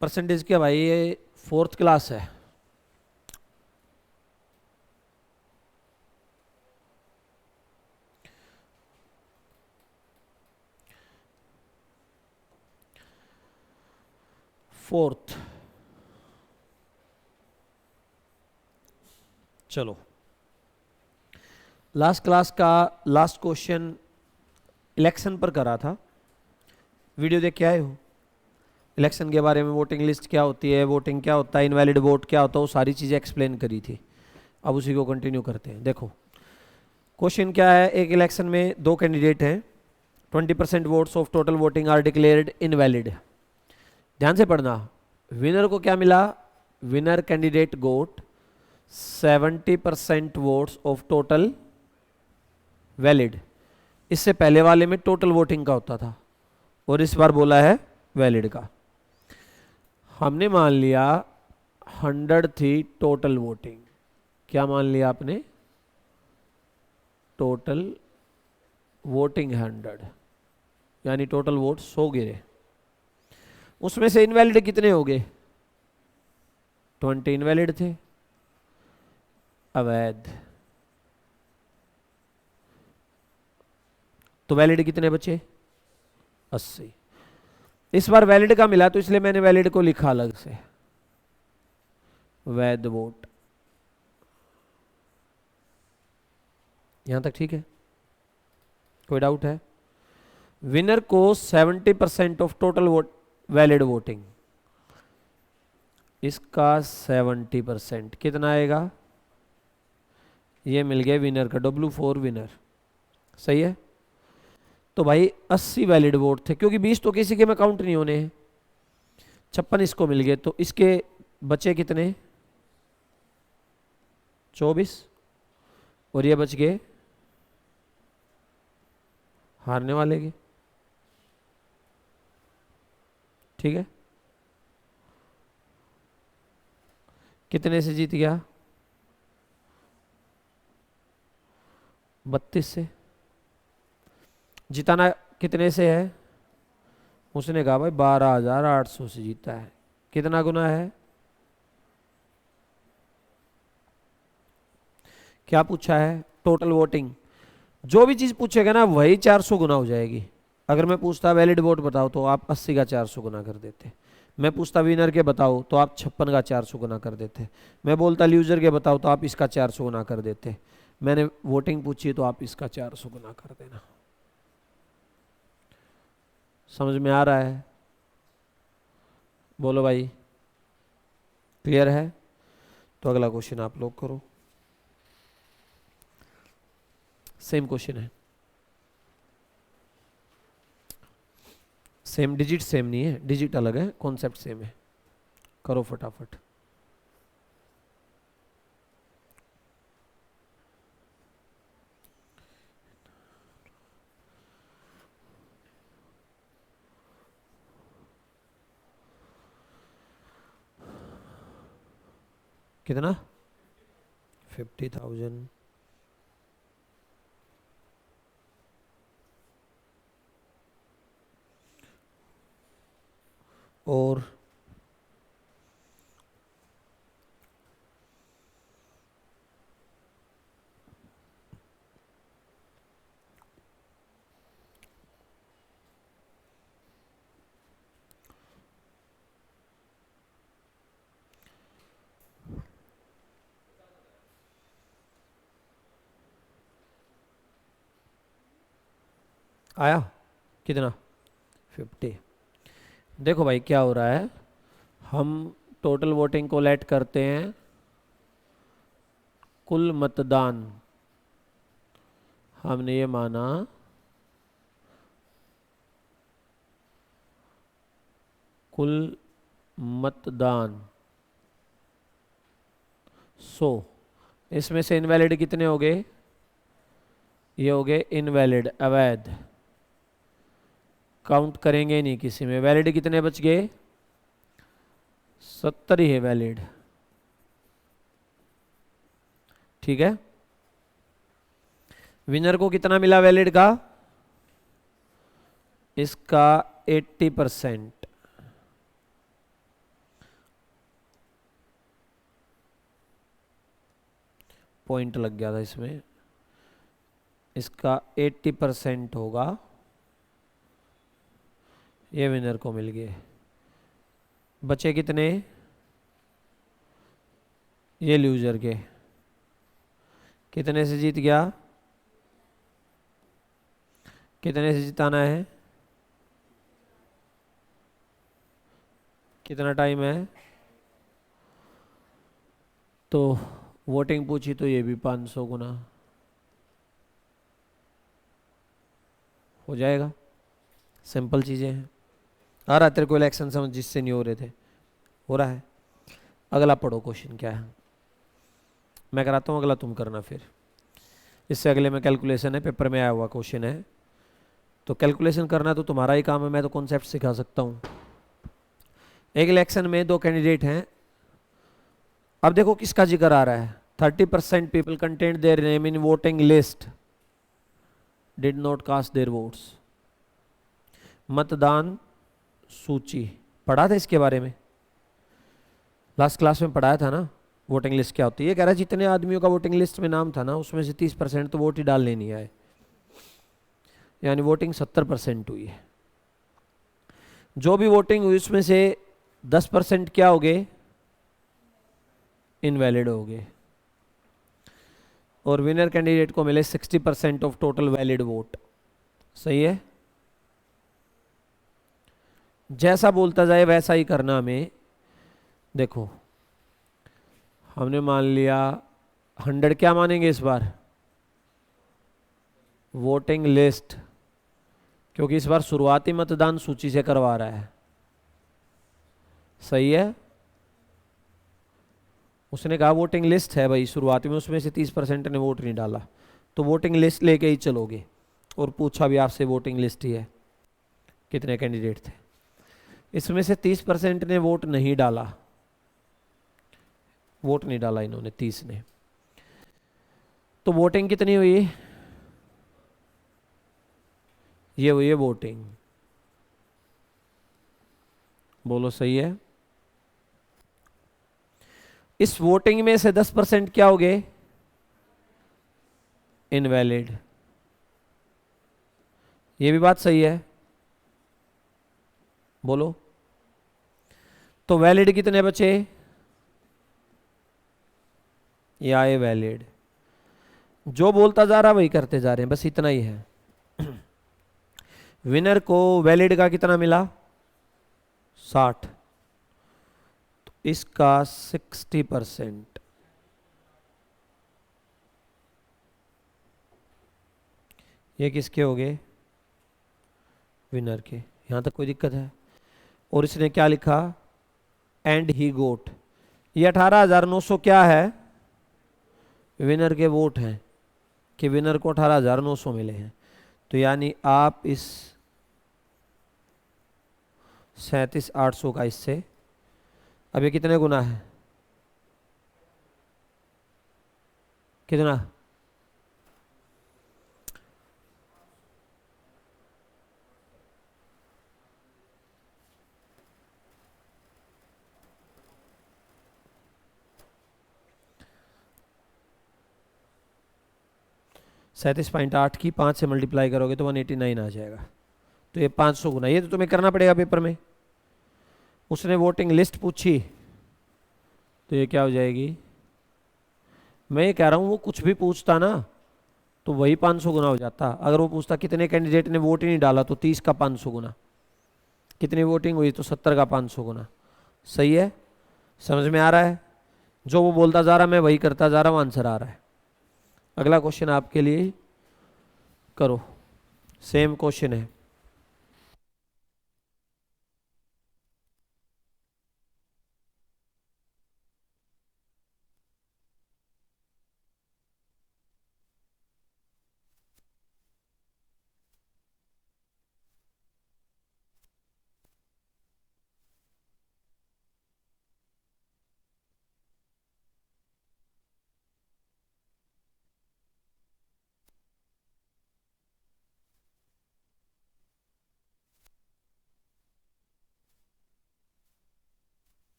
Percentage क्या भाई, ये 4th क्लास है। फोर्थ। चलो, लास्ट क्लास का लास्ट क्वेश्चन इलेक्शन पर करा था। वीडियो देख के आए हो? इलेक्शन के बारे में, वोटिंग लिस्ट क्या होती है, वोटिंग क्या होता है, इनवैलिड वोट क्या होता है, वो सारी चीज़ें एक्सप्लेन करी थी। अब उसी को कंटिन्यू करते हैं। देखो क्वेश्चन क्या है, एक इलेक्शन में दो कैंडिडेट हैं, 20% votes of total voting are declared invalid. ध्यान से पढ़ना, विनर को क्या मिला, winner candidate got 70% votes of total valid. इससे पहले वाले में टोटल वोटिंग का होता था और इस बार बोला है वैलिड का। हमने मान लिया 100 थी टोटल वोटिंग। क्या मान लिया आपने, टोटल वोटिंग 100, यानी टोटल वोट 100 गिरे। उसमें से इनवैलिड कितने हो गए, 20 इनवैलिड थे, अवैध। तो वैलिड कितने बचे, 80। इस बार वैलिड का मिला तो इसलिए मैंने वैलिड को लिखा अलग से, वैध वोट। यहां तक ठीक है? कोई डाउट है? विनर को 70% of total vote valid voting, इसका 70% कितना आएगा, ये मिल गया विनर का, W4 विनर। सही है? तो भाई 80 वैलिड वोट थे, क्योंकि 20 तो किसी के में काउंट नहीं होने हैं। 56 इसको मिल गए, तो इसके बचे कितने, 24, और ये बच गए हारने वाले के। ठीक है? कितने से जीत गया, 32 से। जिताना कितने से है, उसने कहा भाई 12,800 से जीता है। कितना गुना है, क्या पूछा है, टोटल वोटिंग। जो भी चीज पूछेगा ना वही 400 गुना हो जाएगी। अगर मैं पूछता वैलिड वोट बताओ तो आप 80 का 400 गुना कर देते। मैं पूछता विनर के बताओ तो आप 56 का 400 गुना कर देते। मैं बोलता लूजर के बताओ तो आप इसका 400 गुना कर देते। मैंने वोटिंग पूछी तो आप इसका 400 गुना कर देना। समझ में आ रहा है? बोलो भाई, क्लियर है? तो अगला क्वेश्चन आप लोग करो। सेम क्वेश्चन है, सेम डिजिट सेम नहीं है, डिजिट अलग है, कॉन्सेप्ट सेम है। करो फटाफट। कितना, 50,000। और आया कितना, 50। देखो भाई क्या हो रहा है, हम टोटल वोटिंग को लेट करते हैं कुल मतदान। हमने ये माना कुल मतदान 100। इसमें से इनवैलिड कितने हो गए, ये हो गए इनवैलिड, अवैध। काउंट करेंगे नहीं किसी में। वैलिड कितने बच गए, 70 ही है वैलिड। ठीक है? विनर को कितना मिला वैलिड का, इसका 80%। पॉइंट लग गया था इसमें, इसका 80% होगा, ये विनर को मिल गए। बचे कितने, ये लूजर के, कितने से जीत गया, कितने से जिताना है, कितना टाइम है। तो वोटिंग पूछी तो ये भी 500 गुना हो जाएगा। सिंपल चीज़ें हैं। आ रहा तेरे को इलेक्शन समझ जिससे नहीं हो रहे थे, हो रहा है। अगला पढ़ो क्वेश्चन क्या है, मैं कराता हूँ अगला, तुम करना फिर। इससे अगले में कैलकुलेशन है, पेपर में आया हुआ क्वेश्चन है, तो कैलकुलेशन करना तो तुम्हारा ही काम है, मैं तो कॉन्सेप्ट सिखा सकता हूँ। एक इलेक्शन में दो कैंडिडेट हैं, अब देखो किसका जिक्र आ रहा है। 30% people content their name in voting list did not cast their votes. मतदान सूची पढ़ा था इसके बारे में, लास्ट क्लास में पढ़ाया था ना। वोटिंग लिस्ट क्या होती है, ये कह रहा है जितने आदमियों का वोटिंग लिस्ट में नाम था ना, उसमें से 30% तो वोट ही डालने नहीं आए, यानी वोटिंग 70% हुई है। जो भी वोटिंग हुई उसमें से 10% क्या हो गए, इनवैलिड हो गए, और विनर कैंडिडेट को मिले 60% ऑफ टोटल वैलिड वोट। सही है, जैसा बोलता जाए वैसा ही करना हमें। देखो हमने मान लिया 100, क्या मानेंगे इस बार, वोटिंग लिस्ट, क्योंकि इस बार शुरुआती मतदान सूची से करवा रहा है। सही है, उसने कहा वोटिंग लिस्ट है भाई शुरुआती में, उसमें से 30% ने वोट नहीं डाला, तो वोटिंग लिस्ट लेके ही चलोगे। और पूछा भी आपसे वोटिंग लिस्ट ही है, कितने कैंडिडेट थे, इसमें से 30% ने वोट नहीं डाला, वोट नहीं डाला इन्होंने 30 ने, तो वोटिंग कितनी हुई, ये हुई है वोटिंग। बोलो सही है। इस वोटिंग में से 10% क्या हो गए, इनवैलिड। ये भी बात सही है, बोलो। तो वैलिड कितने बचे, ये आए वैलिड। जो बोलता जा रहा वही करते जा रहे हैं, बस इतना ही है। विनर को वैलिड का कितना मिला, 60, तो इसका 60%, ये किसके हो गए, विनर के। यहां तक कोई दिक्कत है। और इसने क्या लिखा, एंड ही गोट, ये 18,900 क्या है, विनर के वोट हैं, कि विनर को 18,900 मिले हैं। तो यानी आप इस 37,800 का इससे, अब ये कितने गुना है, कितना, (37.8) की 5 से मल्टीप्लाई करोगे तो 189 आ जाएगा। तो ये 500 गुना, ये तो तुम्हें करना पड़ेगा पेपर में। उसने वोटिंग लिस्ट पूछी तो ये क्या हो जाएगी, मैं ये कह रहा हूँ वो कुछ भी पूछता ना तो वही 500 गुना हो जाता। अगर वो पूछता कितने कैंडिडेट ने वोट ही नहीं डाला तो 30 का 500 गुना, कितनी वोटिंग हुई तो 70 का 500 गुना। सही है, समझ में आ रहा है। जो वो बोलता जा रहा मैं वही करता जा रहा हूँ, आंसर आ रहा है। अगला क्वेश्चन आपके लिए, करो, सेम क्वेश्चन है।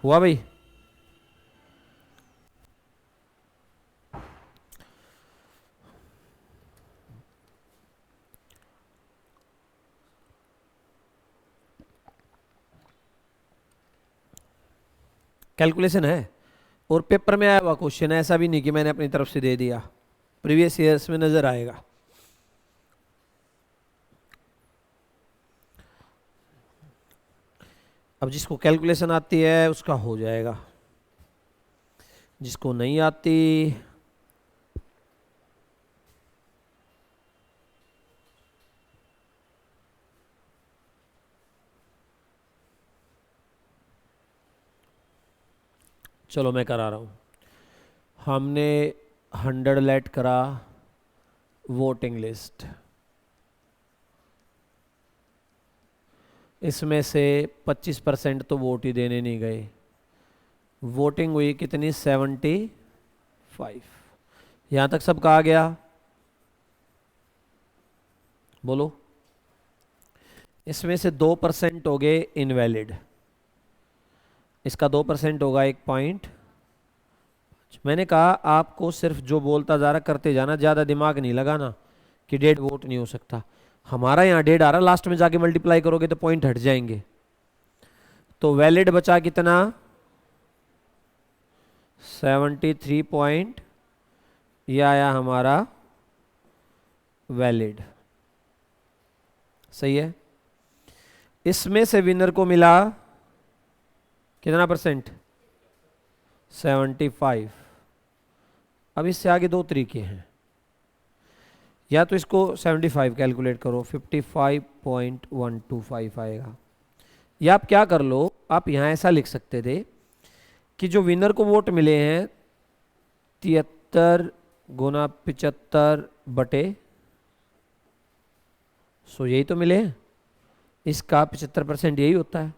हुआ भाई, कैलकुलेशन है और पेपर में आया हुआ क्वेश्चन है, ऐसा भी नहीं कि मैंने अपनी तरफ से दे दिया, प्रीवियस ईयर्स में नजर आएगा। अब जिसको कैलकुलेशन आती है उसका हो जाएगा, जिसको नहीं आती चलो मैं करा रहा हूँ। हमने 100 लेट करा वोटिंग लिस्ट, इसमें से 25% तो वोट ही देने नहीं गए, वोटिंग हुई कितनी 75। यहाँ तक सब कहा गया, बोलो। इसमें से 2% हो गए इनवैलिड, इसका 2% होगा 1 पॉइंट। मैंने कहा आपको सिर्फ जो बोलता जा रहा करते जाना, ज़्यादा दिमाग नहीं लगाना कि 1.5 वोट नहीं हो सकता। हमारा यहाँ 1.5 आ रहा, लास्ट में जाके मल्टीप्लाई करोगे तो पॉइंट हट जाएंगे। तो वैलिड बचा कितना 73 पॉइंट, यह आया हमारा वैलिड, सही है। इसमें से विनर को मिला कितना परसेंट 75। अब इससे आगे दो तरीके हैं, या तो इसको 75 कैलकुलेट करो 55.125 आएगा, या आप क्या कर लो, आप यहाँ ऐसा लिख सकते थे कि जो विनर को वोट मिले हैं 73 गुना 75/100, यही तो मिले हैं, इसका 75% यही होता है।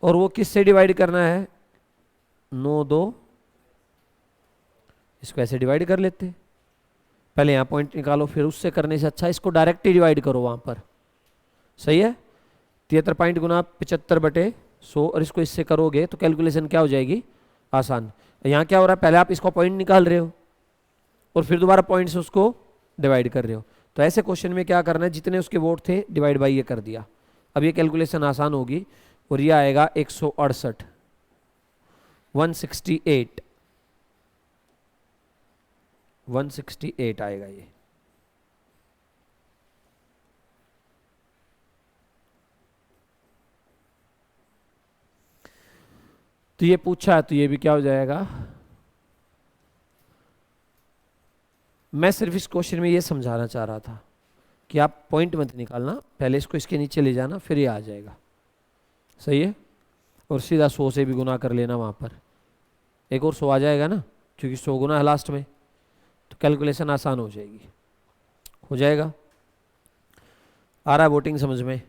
और वो किससे डिवाइड करना है 9-2, इसको ऐसे डिवाइड कर लेते, पहले यहाँ पॉइंट निकालो, फिर उससे करने से अच्छा इसको डायरेक्ट ही डिवाइड करो वहाँ पर, सही है। 73 पॉइंट गुना 75/100, और इसको इससे करोगे तो कैलकुलेशन क्या हो जाएगी आसान। यहाँ क्या हो रहा है, पहले आप इसको पॉइंट निकाल रहे हो और फिर दोबारा पॉइंट से उसको डिवाइड कर रहे हो। तो ऐसे क्वेश्चन में क्या करना है, जितने उसके वोट थे डिवाइड बाई ये कर दिया। अब ये कैलकुलेशन आसान होगी और ये आएगा 168 168 आएगा ये। तो ये पूछा है तो ये भी क्या हो जाएगा। मैं सिर्फ इस क्वेश्चन में ये समझाना चाह रहा था कि आप पॉइंट मत निकालना, पहले इसको इसके नीचे ले जाना, फिर ये आ जाएगा, सही है। और सीधा 100 से भी गुना कर लेना, वहाँ पर एक और 100 आ जाएगा ना, क्योंकि 100 गुना है लास्ट में, तो कैलकुलेशन आसान हो जाएगी, हो जाएगा। आ रहा है वोटिंग समझ में,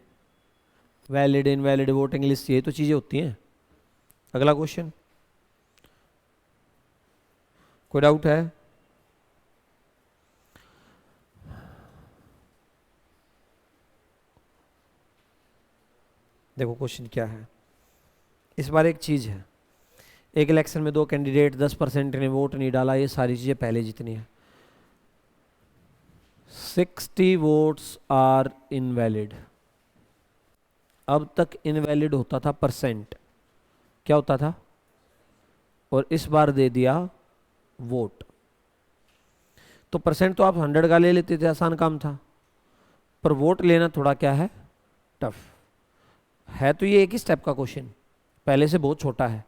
वैलिड इनवैलिड वोटिंग लिस्ट, ये तो चीज़ें होती हैं। अगला क्वेश्चन, कोई डाउट है? देखो क्वेश्चन क्या है, इस बार एक चीज़ है, एक इलेक्शन में 2 कैंडिडेट 10% ने वोट नहीं डाला, ये सारी चीज़ें पहले जितनी है। 60 वोट्स आर इनवैलिड। अब तक इनवैलिड होता था परसेंट, क्या होता था, और इस बार दे दिया वोट। तो परसेंट तो आप 100 का ले लेते थे, आसान काम था, पर वोट लेना थोड़ा क्या है टफ है। तो ये एक ही स्टेप का क्वेश्चन, पहले से बहुत छोटा है,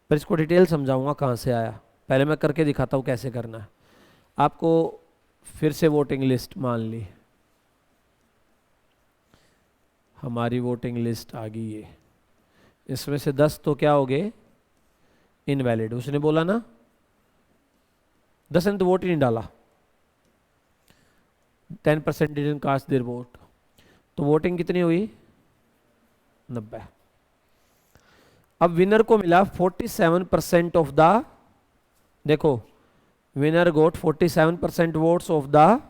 पर इसको डिटेल समझाऊंगा कहाँ से आया। पहले मैं करके दिखाता हूँ कैसे करना है। आपको फिर से वोटिंग लिस्ट मान ली, हमारी वोटिंग लिस्ट आ गई ये, इसमें से 10 तो क्या हो गए इनवैलिड। उसने बोला ना 10 ने तो वोट ही नहीं डाला, 10% डिडंट कास्ट देयर वोट, तो वोटिंग कितनी हुई 90। अब विनर को मिला 47% ऑफ द, देखो winner got 47% votes of the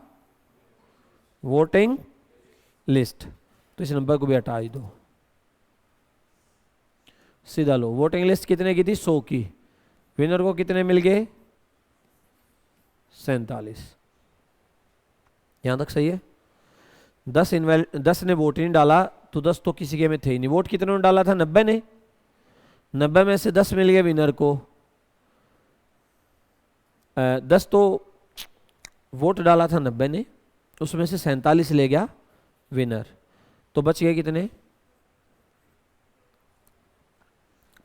voting list, तो इस नंबर को भी हटा ही दो, सीधा लो। वोटिंग लिस्ट कितने की थी 100 की, विनर को कितने मिल गए 47। यहां तक सही है। 10 ने वोट ही नहीं डाला, तो 10 तो किसी के में थे ही नहीं। वोट कितने ने डाला था 90 ने, 90 में से 10 मिल गए विनर को, 10 तो वोट डाला था 90 ने, उसमें से 47 ले गया विनर, तो बच गए कितने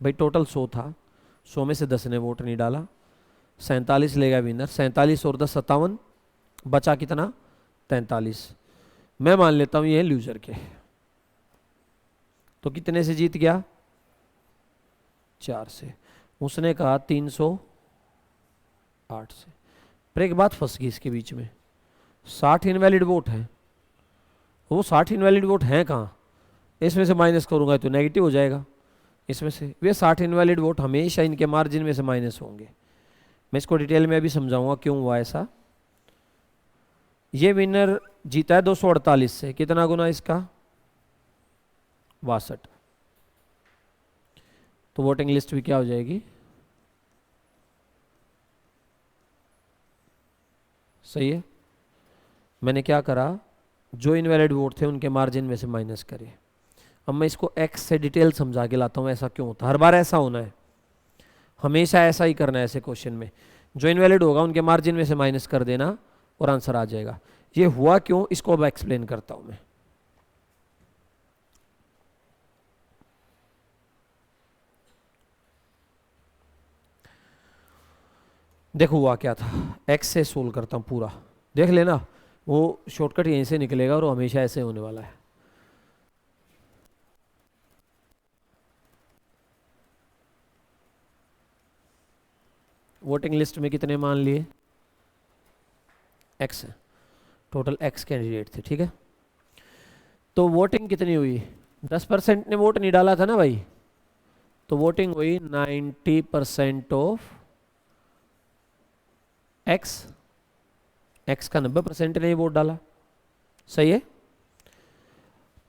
भाई? टोटल 100 था, 100 में से 10 ने वोट नहीं डाला, 47 ले गया विनर, 47 और 10 57, बचा कितना? 43। मैं मान लेता हूं ये लूजर के, तो कितने से जीत गया? 4 से। उसने कहा 308 से। पर एक बात फंस गई इसके बीच में, 60 इनवैलिड वोट हैं, वो 60 इनवैलिड वोट हैं कहाँ? इसमें से माइनस करूंगा तो नेगेटिव हो जाएगा, इसमें से वे 60 इनवैलिड वोट हमेशा इनके मार्जिन में से माइनस होंगे। मैं इसको डिटेल में अभी समझाऊंगा क्यों हुआ ऐसा। ये विनर जीता है 248 से, कितना गुना इसका? 62। तो वोटिंग लिस्ट भी क्या हो जाएगी? सही है। मैंने क्या करा, जो इनवैलिड वोट थे उनके मार्जिन में से माइनस करे। अब मैं इसको एक्स से डिटेल समझा के लाता हूँ ऐसा क्यों होता, हर बार ऐसा होना है, हमेशा ऐसा ही करना है ऐसे क्वेश्चन में। जो इनवैलिड होगा उनके मार्जिन में से माइनस कर देना और आंसर आ जाएगा। ये हुआ क्यों, इसको अब एक्सप्लेन करता हूं मैं। देखो हुआ क्या था, एक्स से सोल्व करता हूं पूरा, देख लेना, वो शॉर्टकट यहीं से निकलेगा और वो हमेशा ऐसे होने वाला है। वोटिंग लिस्ट में कितने मान लिए? एक्स है, टोटल एक्स कैंडिडेट थे, ठीक है। तो वोटिंग कितनी हुई? 10% ने वोट नहीं डाला था ना भाई, तो वोटिंग हुई 90% ऑफ एक्स। एक्स का 90% ने वोट डाला, सही है।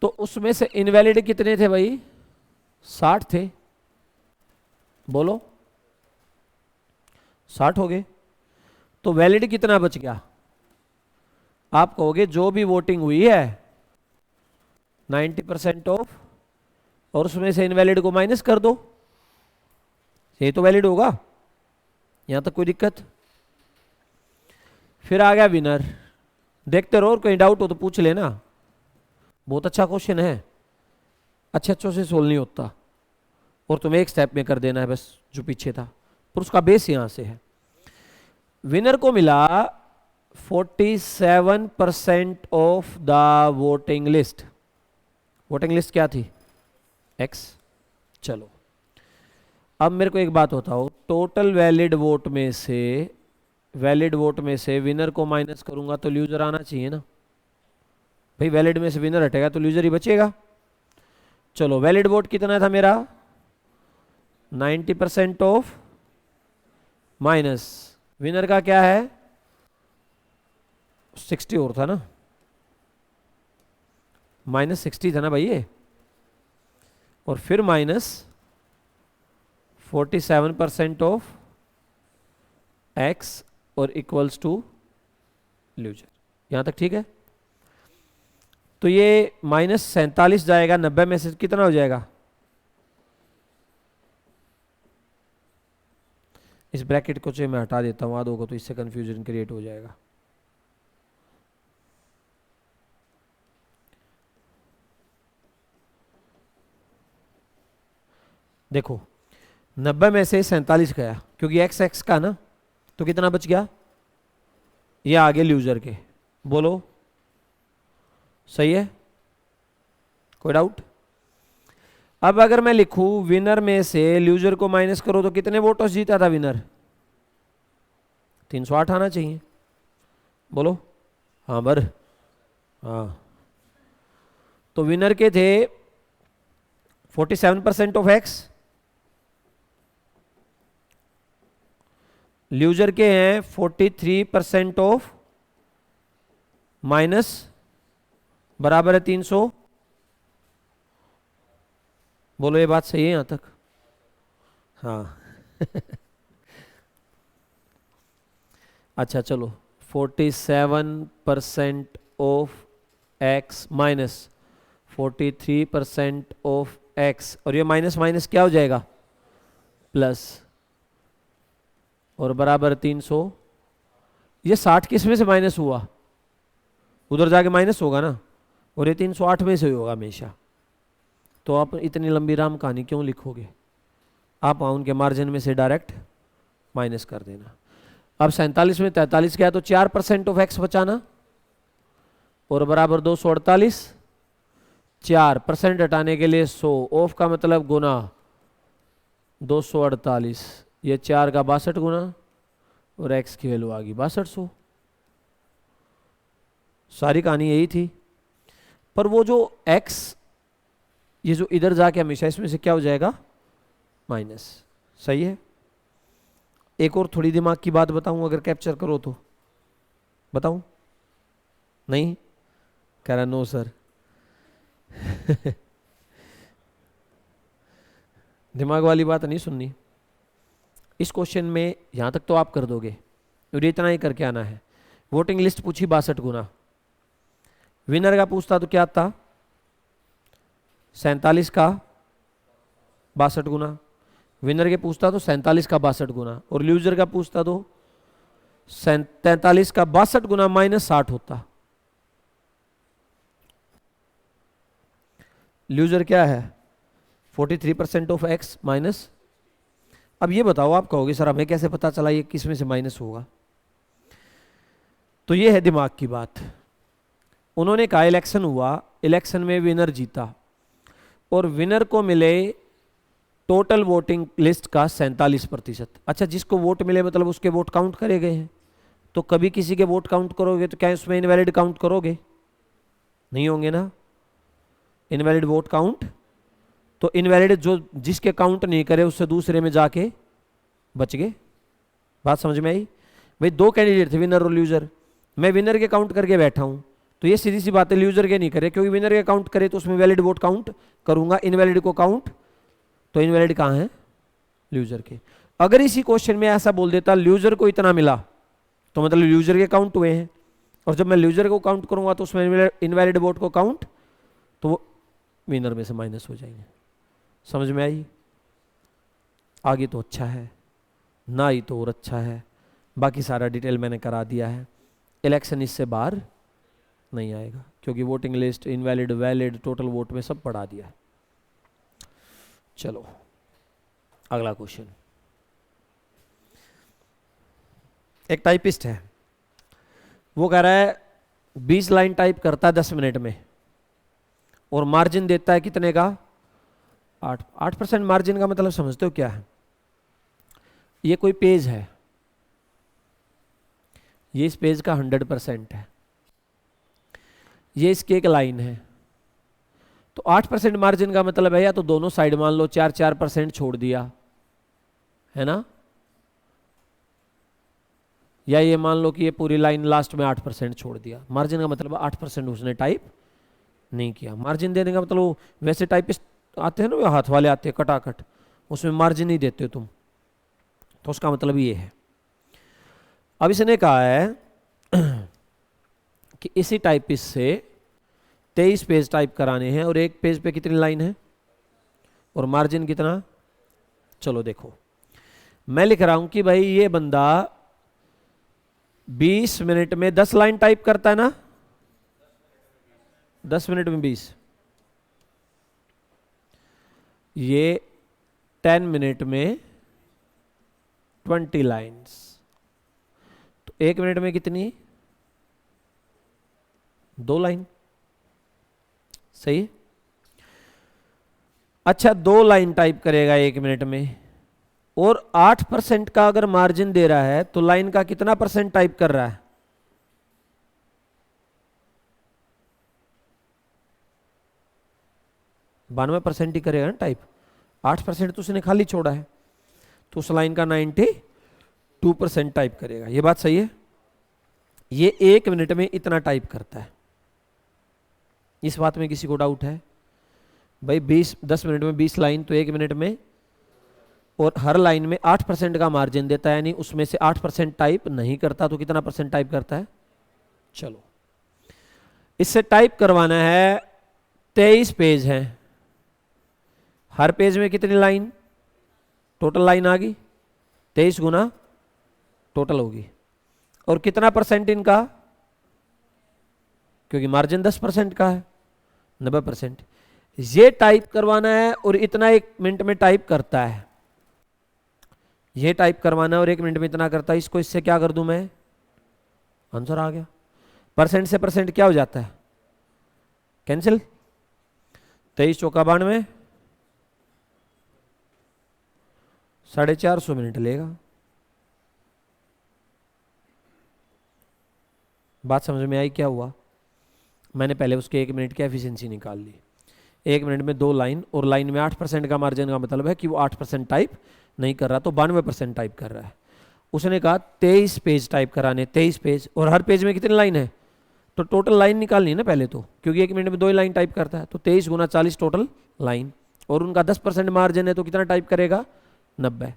तो उसमें से इनवैलिड कितने थे भाई? 60 थे, बोलो 60 हो गए। तो वैलिड कितना बच गया? आप कहोगे जो भी वोटिंग हुई है 90% ऑफ, और उसमें से इनवैलिड को माइनस कर दो, ये तो वैलिड होगा, यहां तक कोई दिक्कत? फिर आ गया विनर। देखते रहो, और कोई डाउट हो तो पूछ लेना, बहुत अच्छा क्वेश्चन है, अच्छे से सोल्व नहीं होता, और तुम्हें एक स्टेप में कर देना है बस जो पीछे था, पर उसका बेस यहां से है। विनर को मिला 47% of the voting list. Voting list क्या थी? एक्स। चलो अब मेरे को एक बात बताओ, टोटल वैलिड वोट में से विनर को माइनस करूंगा तो लूजर आना चाहिए ना भाई, वैलिड में से विनर हटेगा तो लूजर ही बचेगा। चलो वैलिड वोट कितना था मेरा? 90% ऑफ माइनस विनर का क्या है? 60 और था ना, -60 था ना भाई ये, और फिर -47% ऑफ एक्स और इक्वल्स टू लूजर। यहां तक ठीक है। तो ये -47 जाएगा 90 में से, कितना हो जाएगा? इस ब्रैकेट को मैं हटा देता हूं आधों को, तो इससे कंफ्यूजन क्रिएट हो जाएगा। देखो 90 में से 47 गया, क्योंकि एक्स एक्स का ना, तो कितना बच गया? ये आगे लूजर के, बोलो सही है, कोई डाउट? अब अगर मैं लिखूं विनर में से लूजर को माइनस करो तो कितने वोटों से जीता था विनर? 308 आना चाहिए, बोलो हाँ बर, हाँ। तो विनर के थे 47% ऑफ एक्स, लूजर के हैं 43% ऑफ माइनस, बराबर है 300। बोलो ये बात सही है यहां तक? हाँ अच्छा चलो, 47% of x minus 43% of x, और ये माइनस माइनस क्या हो जाएगा? प्लस और बराबर 300। ये 60 किस में से माइनस हुआ? उधर जाके माइनस होगा ना, और ये 308 में से होगा हमेशा। तो आप इतनी लंबी राम कहानी क्यों लिखोगे? आप उनके मार्जिन में से डायरेक्ट माइनस कर देना। अब 47 में 43 क्या है, तो 4% ऑफ एक्स बचाना और बराबर 248। 4% हटाने के लिए 100, ऑफ का मतलब गुना 248, ये 4 का 62 गुना और x की वैल्यू आ गई 6200। सारी कहानी यही थी। पर वो जो x, ये जो इधर जाके हमेशा इसमें से क्या हो जाएगा? माइनस। सही है। एक और थोड़ी दिमाग की बात बताऊं, अगर कैप्चर करो तो बताऊं? नहीं कह रहा नो सर। दिमाग वाली बात नहीं सुननी। इस क्वेश्चन में यहां तक तो आप कर दोगे, और इतना ही करके आना है। वोटिंग लिस्ट पूछी 62 गुना, विनर का पूछता तो क्या था? 47 का 62 गुना। विनर के पूछता तो 47 का 62 गुना, और लूजर का पूछता तो 43 का 62 गुना माइनस 60 होता। लूजर क्या है? 43% ऑफ एक्स माइनस। अब ये बताओ, आप कहोगे सर हमें कैसे पता चला ये किस में से माइनस होगा? तो ये है दिमाग की बात। उन्होंने कहा इलेक्शन हुआ, इलेक्शन में विनर जीता और विनर को मिले टोटल वोटिंग लिस्ट का 47%। अच्छा, जिसको वोट मिले मतलब उसके वोट काउंट करे गए हैं। तो कभी किसी के वोट काउंट करोगे तो क्या उसमें इनवैलिड काउंट करोगे? नहीं होंगे ना, इनवैलिड वोट काउंट। तो इनवैलिड जो जिसके काउंट नहीं करे उससे दूसरे में जाके बच गए। बात समझ में आई? भाई दो कैंडिडेट थे, विनर और लूजर। मैं विनर के काउंट करके बैठा हूं, तो ये सीधी सी बात है लूजर के नहीं करे, क्योंकि विनर के काउंट करे तो उसमें वैलिड वोट काउंट करूंगा, इनवैलिड को काउंट। तो इनवैलिड कहां है? लूजर के। अगर इसी क्वेश्चन में ऐसा बोल देता लूजर को इतना मिला, तो मतलब लूजर के काउंट हुए हैं, और जब मैं लूजर को काउंट करूंगा तो उसमें इनवैलिड वोट को काउंट, तो वो विनर में से माइनस हो जाएंगे। समझ में आई? आगे तो अच्छा है, ना ही तो और अच्छा है। बाकी सारा डिटेल मैंने करा दिया है। इलेक्शन इससे बाहर नहीं आएगा, क्योंकि voting list, invalid, valid, total vote में सब पढ़ा दिया है। चलो अगला क्वेश्चन। एक टाइपिस्ट है, वो कह रहा है 20 लाइन टाइप करता है 10 मिनट में, और मार्जिन देता है कितने का? 8%। मार्जिन का मतलब समझते हो क्या है? ये कोई पेज है, ये इस पेज का 100% है, ये इसकी एक लाइन है। तो 8% मार्जिन का मतलब है या तो दोनों साइड मान लो 4% छोड़ दिया है ना, या ये मान लो कि ये पूरी लाइन लास्ट में 8% छोड़ दिया। मार्जिन का मतलब 8% उसने टाइप नहीं किया। मार्जिन देने का मतलब वैसे टाइपिस्ट आते हैं ना, हाथ वाले आते हैं कटाकट, उसमें मार्जिन नहीं देते तुम, तो उसका मतलब ये है। अब इसने कहा है कि इसी टाइपिस्ट से 23 पेज टाइप कराने हैं, और एक पेज पे कितनी लाइन है और मार्जिन कितना? चलो देखो, मैं लिख रहा हूं कि भाई ये बंदा 20 मिनट में 10 लाइन टाइप करता है ना, 10 मिनट में 20, ये 10 मिनट में 20 लाइन्स, तो 1 मिनट में कितनी? 2 लाइन। सही है। अच्छा, 2 लाइन टाइप करेगा 1 मिनट में, और 8% का अगर मार्जिन दे रहा है तो लाइन का कितना % टाइप कर रहा है? 92% ही करेगा ना टाइप। 8% तो उसने खाली छोड़ा है, तो उस लाइन का 92% टाइप करेगा। ये बात सही है। ये 1 मिनट में इतना टाइप करता है। इस बात में किसी को डाउट है? भाई 10 मिनट में 20 लाइन, तो 1 मिनट में, और हर लाइन में 8% का मार्जिन देता है, यानी उसमें से 8% टाइप नहीं करता, तो कितना % टाइप करता है? चलो इससे टाइप करवाना है। 23 पेज हैं, हर पेज में कितनी लाइन? टोटल लाइन आ गई, 23 गुना टोटल होगी। और कितना परसेंट इनका, क्योंकि मार्जिन 10% का है, 90%। ये टाइप करवाना है और इतना 1 मिनट में टाइप करता है, ये टाइप करवाना है और 1 मिनट में इतना करता है। इसको इससे क्या कर दूं मैं, आंसर आ गया। परसेंट से परसेंट क्या हो जाता है, कैंसिल। 23 चौका 92, 450 मिनट लेगा। बात समझ में आई क्या हुआ? मैंने पहले उसके 1 मिनट की एफिशिएंसी निकाल ली। 1 मिनट में 2 लाइन, और लाइन में 8% का मार्जिन का मतलब है कि वो 8% टाइप नहीं कर रहा, तो 92% टाइप कर रहा है। उसने कहा 23 पेज टाइप कराने, 23 पेज, और हर पेज में कितनी लाइन है, तो टोटल लाइन निकालनी है ना पहले तो, क्योंकि 1 मिनट में 2 ही लाइन टाइप करता है। तो 23 गुना 40 टोटल लाइन, और उनका 10% मार्जिन है, तो कितना टाइप करेगा, 90।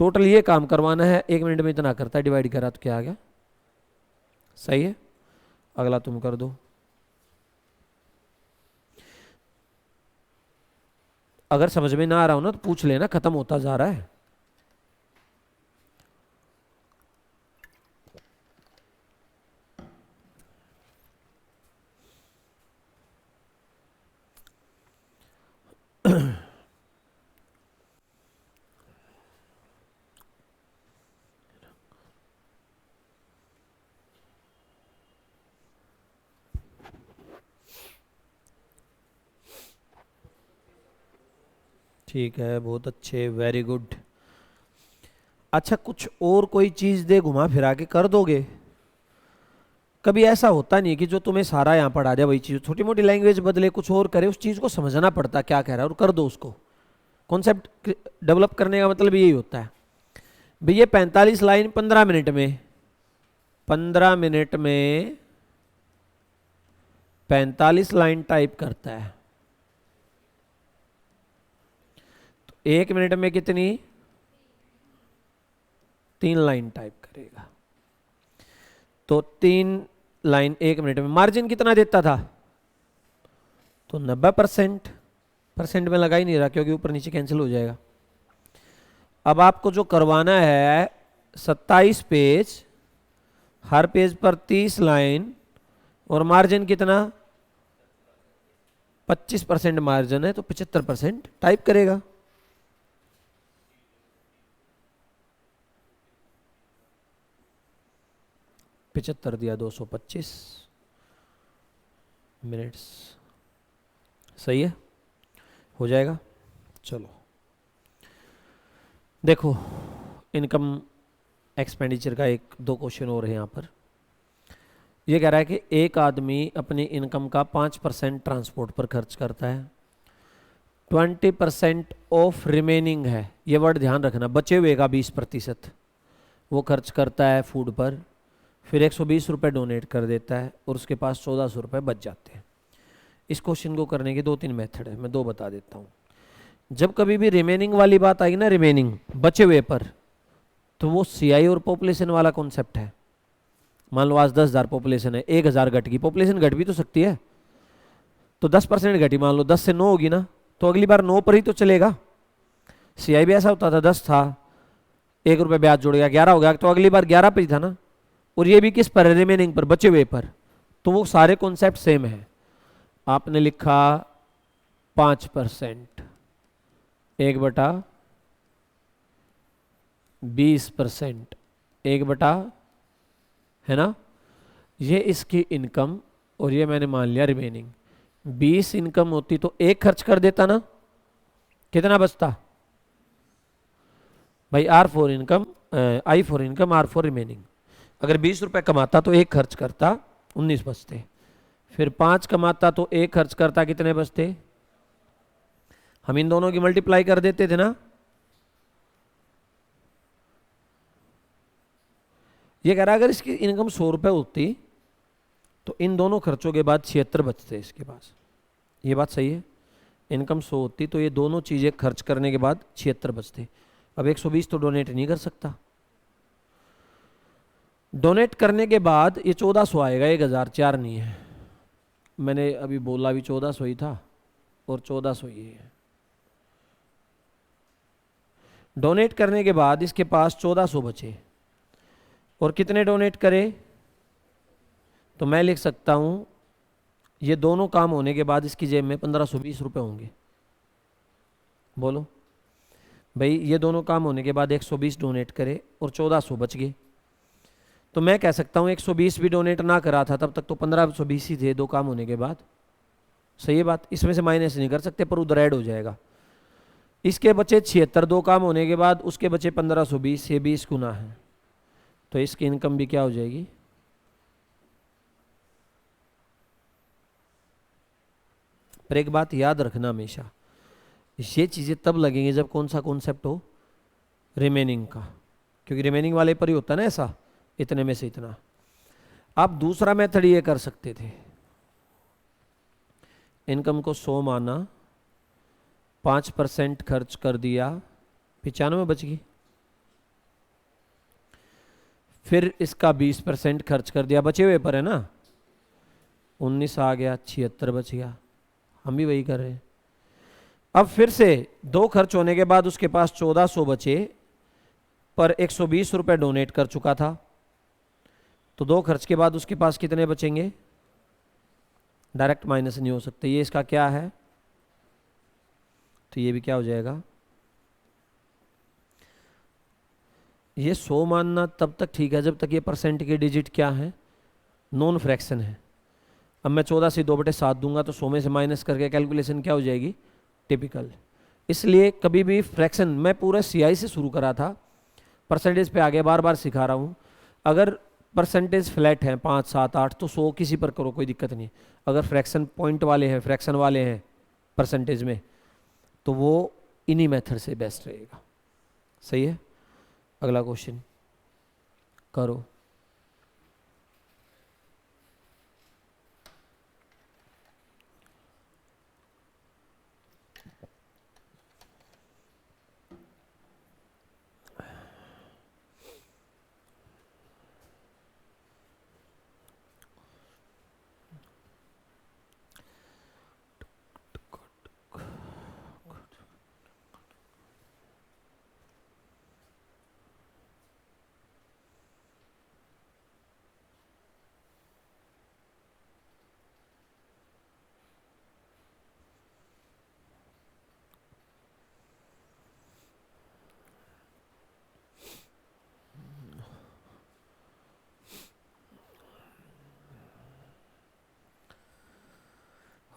टोटल ये काम करवाना है, 1 मिनट में इतना करता है, डिवाइड करा तो क्या आ गया, सही है। अगला तुम कर दो। अगर समझ में ना आ रहा हो ना तो पूछ लेना, खत्म होता जा रहा है। ठीक है, बहुत अच्छे, वेरी गुड। अच्छा, कुछ और कोई चीज दे घुमा फिरा के कर दोगे? कभी ऐसा होता नहीं कि जो तुम्हें सारा यहाँ पढ़ा दे वही चीज, छोटी मोटी लैंग्वेज बदले, कुछ और करे, उस चीज को समझना पड़ता क्या कह रहा है और कर दो उसको। कॉन्सेप्ट डेवलप करने का मतलब यही होता है। भैया 45 लाइन 15 मिनट में, 15 मिनट में 45 लाइन टाइप करता है, तो 1 मिनट में कितनी, 3 लाइन टाइप करेगा। तो 3 लाइन 1 मिनट में, मार्जिन कितना देता था, तो 90%। परसेंट में लगा ही नहीं रहा क्योंकि ऊपर नीचे कैंसिल हो जाएगा। अब आपको जो करवाना है 27 पेज, हर पेज पर 30 लाइन, और मार्जिन कितना, 25% मार्जिन है, तो 75% टाइप करेगा। पिछहत्तर दिया 225 मिनट्स, सही है, हो जाएगा। चलो देखो, इनकम एक्सपेंडिचर का 1-2 क्वेश्चन और है यहाँ पर। ये कह रहा है कि एक आदमी अपनी इनकम का 5% ट्रांसपोर्ट पर खर्च करता है, 20% ऑफ रिमेनिंग है, ये वर्ड ध्यान रखना, बचे हुए का 20% वो खर्च करता है फूड पर, फिर 120 रुपये डोनेट कर देता है, और उसके पास 1400 रुपये बच जाते हैं। इस क्वेश्चन को करने के 2-3 मेथड है, मैं 2 बता देता हूँ। जब कभी भी रिमेनिंग वाली बात आएगी ना, रिमेनिंग बचे हुए पर, तो वो सीआई और पॉपुलेशन वाला कॉन्सेप्ट है। मान लो आज 10,000 पॉपुलेशन है, 1,000 घट गई, पॉपुलेशन घट भी तो सकती है, तो 10% घटी, मान लो 10 से 9 होगी ना, तो अगली बार 9 पर ही तो चलेगा। सीआई भी ऐसा होता था, 10 था, 1 रुपये ब्याज जुड़ गया, 11 हो गया, तो अगली बार 11 पर ही था ना। और ये भी किस पर है, रिमेनिंग पर, बचे हुए पर। तो वो सारे कॉन्सेप्ट सेम है। आपने लिखा 5%, 1/20%, 1 है ना, ये इसकी इनकम, और ये मैंने मान लिया रिमेनिंग। 20 इनकम होती तो 1 खर्च कर देता ना, कितना बचता भाई, R for income, I for income, R for remaining. अगर 20 रुपए कमाता तो 1 खर्च करता, 19 बचते। फिर 5 कमाता तो 1 खर्च करता, कितने बचते, हम इन दोनों की मल्टीप्लाई कर देते थे ना। ये कह रहा है अगर इसकी इनकम 100 रुपये होती तो इन दोनों खर्चों के बाद 76 बचते इसके पास। ये बात सही है, इनकम 100 होती तो ये दोनों चीज़ें खर्च करने के बाद 76 बचते। अब 120 तो डोनेट नहीं कर सकता, डोनेट करने के बाद ये 1400 आएगा, 1004 नहीं है, मैंने अभी बोला भी 1400 ही था, और 1400 ये है। डोनेट करने के बाद इसके पास 1400 बचे और कितने डोनेट करे, तो मैं लिख सकता हूँ ये दोनों काम होने के बाद इसकी जेब में 1520 रुपये होंगे। बोलो भाई, ये दोनों काम होने के बाद 120 डोनेट करे और 1400 बच गए, तो मैं कह सकता हूँ 120 भी डोनेट ना करा था तब तक तो 1520 ही थे दो काम होने के बाद। सही है बात, इसमें से माइनस नहीं कर सकते पर उधर ऐड हो जाएगा। इसके बचे 76 दो काम होने के बाद, उसके बचे 1520, ये 20 गुना है, तो इसकी इनकम भी क्या हो जाएगी, पर एक बात याद रखना हमेशा, ये चीज़ें तब लगेंगी जब कौन सा कॉन्सेप्ट हो, रिमेनिंग का, क्योंकि रिमेनिंग वाले पर ही होता है ना ऐसा, इतने में से इतना। आप दूसरा मेथड ये कर सकते थे, इनकम को 100 माना, 5% खर्च कर दिया, 95 बच गई, फिर इसका 20% खर्च कर दिया, बचे हुए पर है ना, 19 आ गया, 76 बच गया, हम भी वही कर रहे हैं। अब फिर से दो खर्च होने के बाद उसके पास 1400 बचे, पर 120 रुपये डोनेट कर चुका था, तो दो खर्च के बाद उसके पास कितने बचेंगे, डायरेक्ट माइनस नहीं हो सकते, ये इसका क्या है, तो ये भी क्या हो जाएगा, ये 100 मानना तब तक ठीक है जब तक ये परसेंट के डिजिट क्या है, नॉन फ्रैक्शन है। अब मैं 14 से 2/7 दूंगा तो 100 में से माइनस करके कैलकुलेशन क्या हो जाएगी, टिपिकल। इसलिए कभी भी फ्रैक्शन, मैं पूरा सीआई से शुरू करा था, परसेंटेज पे आगे बार बार सिखा रहा हूँ। अगर परसेंटेज फ्लैट है 5, 7, 8 तो 100 किसी पर करो, कोई दिक्कत नहीं। अगर फ्रैक्शन पॉइंट वाले हैं, फ्रैक्शन वाले हैं परसेंटेज में, तो वो इन्हीं मेथड से बेस्ट रहेगा। सही है, अगला क्वेश्चन करो।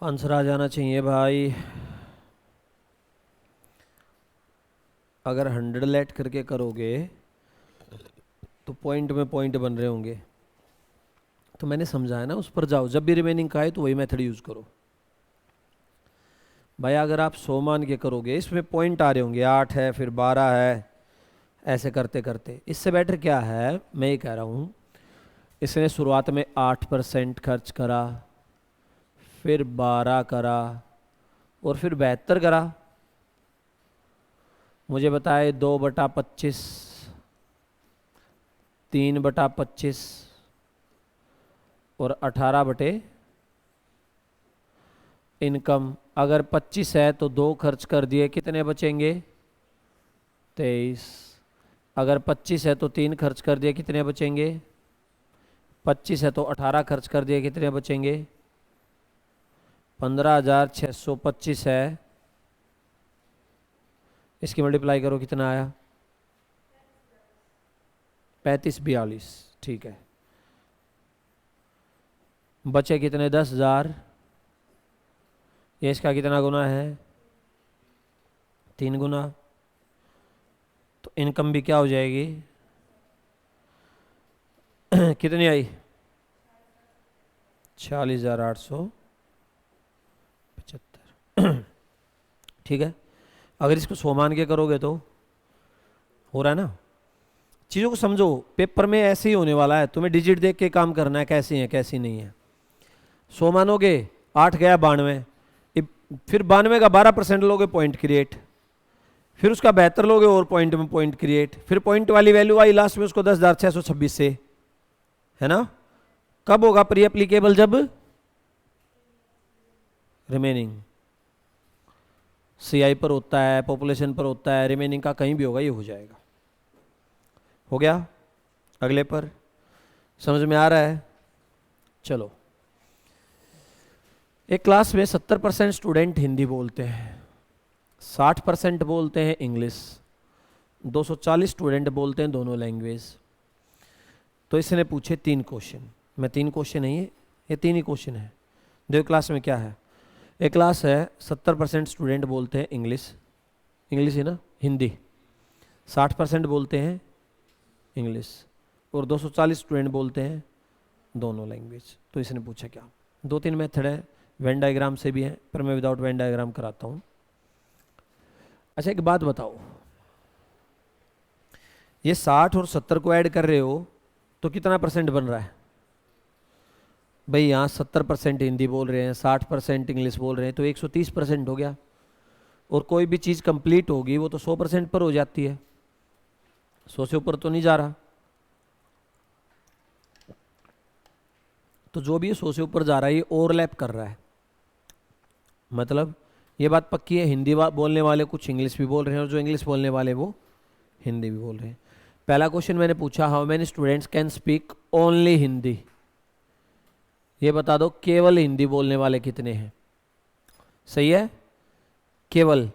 आंसर आ जाना चाहिए भाई। अगर 100 लेट करके करोगे तो पॉइंट में पॉइंट बन रहे होंगे, तो मैंने समझाया ना, उस पर जाओ, जब भी रिमेनिंग का है तो वही मेथड यूज़ करो भाई। अगर आप 100 मान के करोगे, इसमें पॉइंट आ रहे होंगे, 8 है फिर 12 है, ऐसे करते करते, इससे बेटर क्या है, मैं ये कह रहा हूँ, इसने शुरुआत में 8% खर्च करा, फिर 12 करा और फिर 72 करा। मुझे बताए 2/25, 3/25 और 18 बटे इनकम। अगर 25 है तो 2 खर्च कर दिए, कितने बचेंगे, 23। अगर 25 है तो 3 खर्च कर दिए, कितने बचेंगे, 25 है तो 18 खर्च कर दिए, कितने बचेंगे, 15,625 है, इसकी मल्टीप्लाई करो, कितना आया, 3542। ठीक है, बचे कितने, 10,000। ये इसका कितना गुना है, 3 गुना। तो इनकम भी क्या हो जाएगी कितनी आई, 46,875। ठीक है, अगर इसको 100 मान के करोगे तो हो रहा है ना। चीज़ों को समझो, पेपर में ऐसे ही होने वाला है, तुम्हें डिजिट देख के काम करना है, कैसी है कैसी नहीं है। 100 मानोगे, 8 गया 92, फिर 92 का 12% लोगे, पॉइंट क्रिएट, फिर उसका 72 लोगे और पॉइंट में पॉइंट क्रिएट, फिर पॉइंट वाली वैल्यू आई लास्ट में, उसको 10,626 से, है ना। कब होगा प्री एप्लीकेबल, जब रिमेनिंग सीआई पर होता है, पॉपुलेशन पर होता है, रिमेनिंग का कहीं भी होगा, ये हो जाएगा। हो गया? अगले पर समझ में आ रहा है? चलो, एक क्लास में 70% स्टूडेंट हिंदी बोलते हैं, 60% बोलते हैं इंग्लिश, 240 स्टूडेंट बोलते हैं दोनों लैंग्वेज। तो इसने पूछे 3 क्वेश्चन। मैं 3 क्वेश्चन नहीं है, ये 3 ही क्वेश्चन है। देखो क्लास में क्या है। एक क्लास है 70% स्टूडेंट बोलते हैं इंग्लिश, इंग्लिश है ना, हिंदी, 60% बोलते हैं इंग्लिश, और 240 स्टूडेंट बोलते हैं दोनों लैंग्वेज। तो इसने पूछा क्या। 2-3 मेथड है, वेन डायग्राम से भी है, पर मैं विदाउट वेन डायग्राम कराता हूँ। अच्छा एक बात बताओ, ये 60 और 70 को ऐड कर रहे हो तो कितना परसेंट बन रहा है भाई? यहाँ 70% हिंदी बोल रहे हैं, 60% इंग्लिश बोल रहे हैं, तो 130% हो गया। और कोई भी चीज़ कंप्लीट होगी वो तो 100% पर हो जाती है, 100 से ऊपर तो नहीं जा रहा। तो जो भी 100 से ऊपर जा रहा है ये ओवरलैप कर रहा है। मतलब ये बात पक्की है, हिंदी बोलने वाले कुछ इंग्लिश भी बोल रहे हैं, और जो इंग्लिश बोलने वाले वो हिंदी भी बोल रहे हैं। पहला क्वेश्चन मैंने पूछा, how many students can speak only Hindi. ये बता दो केवल हिंदी बोलने वाले कितने हैं। सही है, केवल।